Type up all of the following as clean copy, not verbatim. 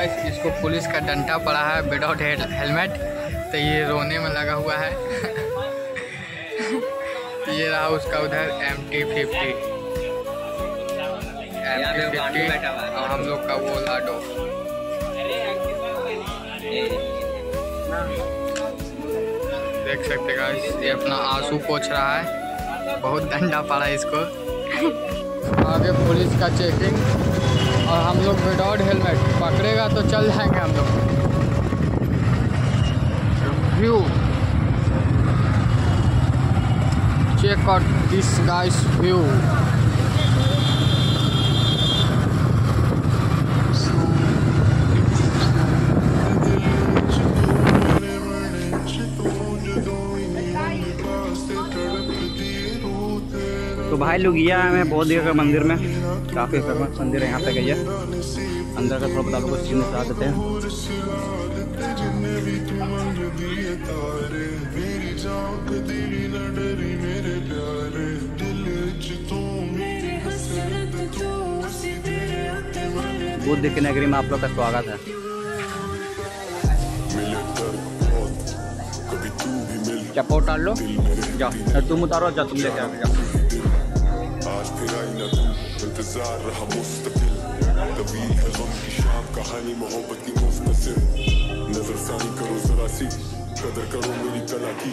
Guys इसको police का डंडा पड़ा है विदाउट हेलमेट, तो ये रोने में लगा हुआ है। ये रहा उसका उधर MT-50 और हम लोग का वो लाडो। देख सकते गाइस ये अपना आंसू पोंछ रहा है, बहुत डंडा पड़ा है इसको। आगे पुलिस का चेकिंग और हम लोग विदाउट हेलमेट, पकड़ेगा तो चल जाएंगे हम लोग। View check out this guys view. तो भाई लोग ये आए हैं बौद्ध का मंदिर में, काफ़ी फेमस मंदिर है यहाँ पे। गई है अंदर का थोड़ा बता लोगों को सीन दिखा देते हैं। बुद्ध की नगरी में आप लोग का स्वागत है। चपोट डाल लो, जा तुम उतारो, जा तुम लेके आओ। आज फिर आई ना तू, इंतजार रहा मुस्तकिल, तभी है गम की शाम, कहानी मोहब्बत की मुख्तसर। नजर सानी करो जरा सी, कदर करो मेरी कला की।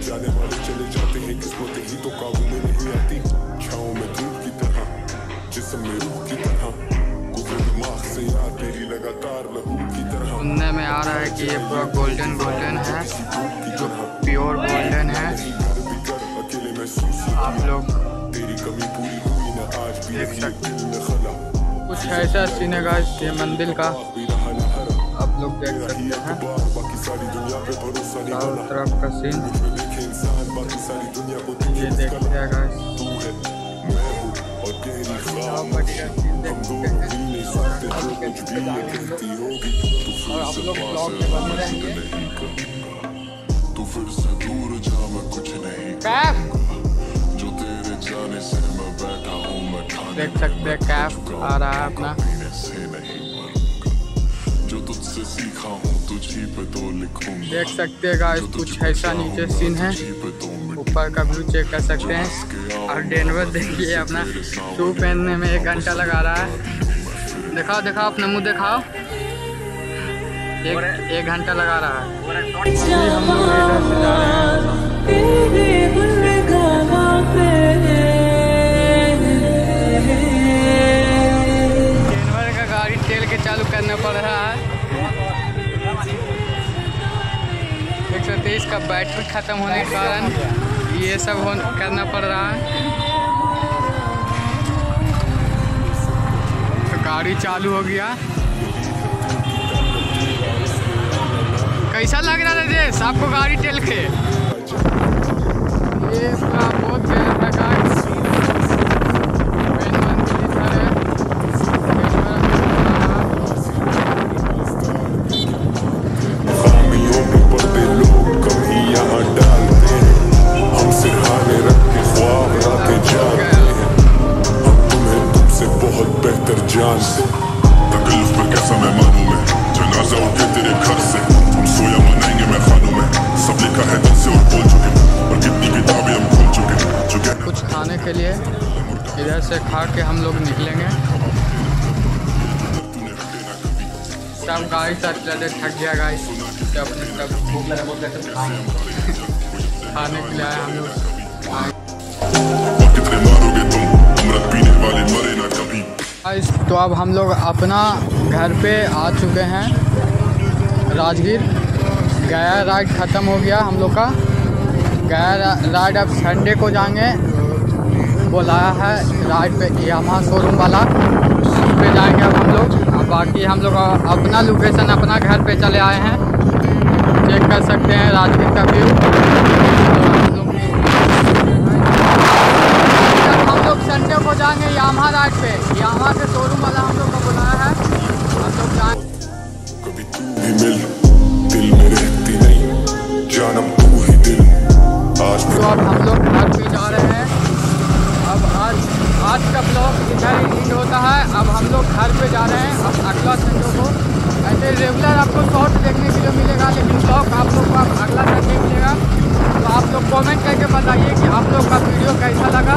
जाने वाले चले जाते हैं, किस्मत ही तो काबू में नहीं आती। छाँव में धूप की तरह, जिस्म में रूह की तरह, गुजरे दिमाग से याद तेरी लगातार लहू की तरह। सुनने में आ रहा है कि ये पूरा गोल्डन है, जो प्योर गोल्डन है। आप लोग देख सकते हैं कुछ ऐसा सीन है गाइस ये मंदिर का, आप लोग देख सकते हैं चारों तरफ का सीन। ये देखते हैं गाइस, और आप लोग ब्लॉग में बने रहेंगे। देख सकते हैं कैफ आ रहा है अपना। देख सकते हैं गाइस कुछ ऐसा नीचे सीन है, ऊपर का व्यू चेक कर सकते हैं। और डेनवर देखिए अपना शू पहनने में 1 घंटा लगा रहा है। दिखाओ दिखाओ अपना मुंह दिखाओ, 1 घंटा लगा रहा है। हम लोग इधर से जा रहे हैं। चालू करना पड़ रहा है। देख सकते हैं इसका बैटरी खत्म होने के कारण ये सब करना पड़ रहा है। तो गाड़ी चालू हो गया। कैसा लग रहा है देश आपको गाड़ी टेल के? ये बहुत कुछ खाने के लिए इधर से खा के हम लोग निकलेंगे। सब गाड़ी से थक गया गाइस, सब खाने के लिए आए हम लोग। तो अब हम लोग अपना घर पे आ चुके हैं राजगीर। गया राइड ख़त्म हो गया हम लोग का। गया राइड अब संडे को जाएंगे, बुलाया है राइड पे यामाहा शोरूम वाला, उस पे जाएंगे अब हम लोग। अब बाकी हम लोग अपना लोकेशन अपना घर पे चले आए हैं, चेक कर सकते हैं राजगीर का व्यू। हम लोग संडे को जाएंगे यामाहा राइड पे, यामाहा के शोरूम वाला हम लोग को बुलाया है। हम लोग जाएंगे। तो अब हम लोग घर पे जा रहे हैं। अब आज का ब्लॉग इधर ही एंड होता है। अब हम लोग घर पे जा रहे हैं। अब अगला संडे को ऐसे फिर रेगुलर आपको शॉर्ट देखने के लिए मिलेगा, लेकिन ब्लॉग आप लोग को अगला संडे मिलेगा। तो आप लोग कमेंट करके बताइए कि आप लोग का वीडियो कैसा लगा।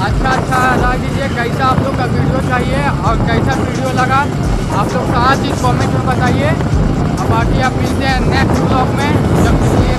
अच्छा राय दीजिए कैसा आप लोग का वीडियो चाहिए और कैसा वीडियो लगा, आप लोग सारा चीज़ कमेंट में बताइए। और बाकी आप मिलते हैं नेक्स्ट ब्लॉग में, जब तक के लिए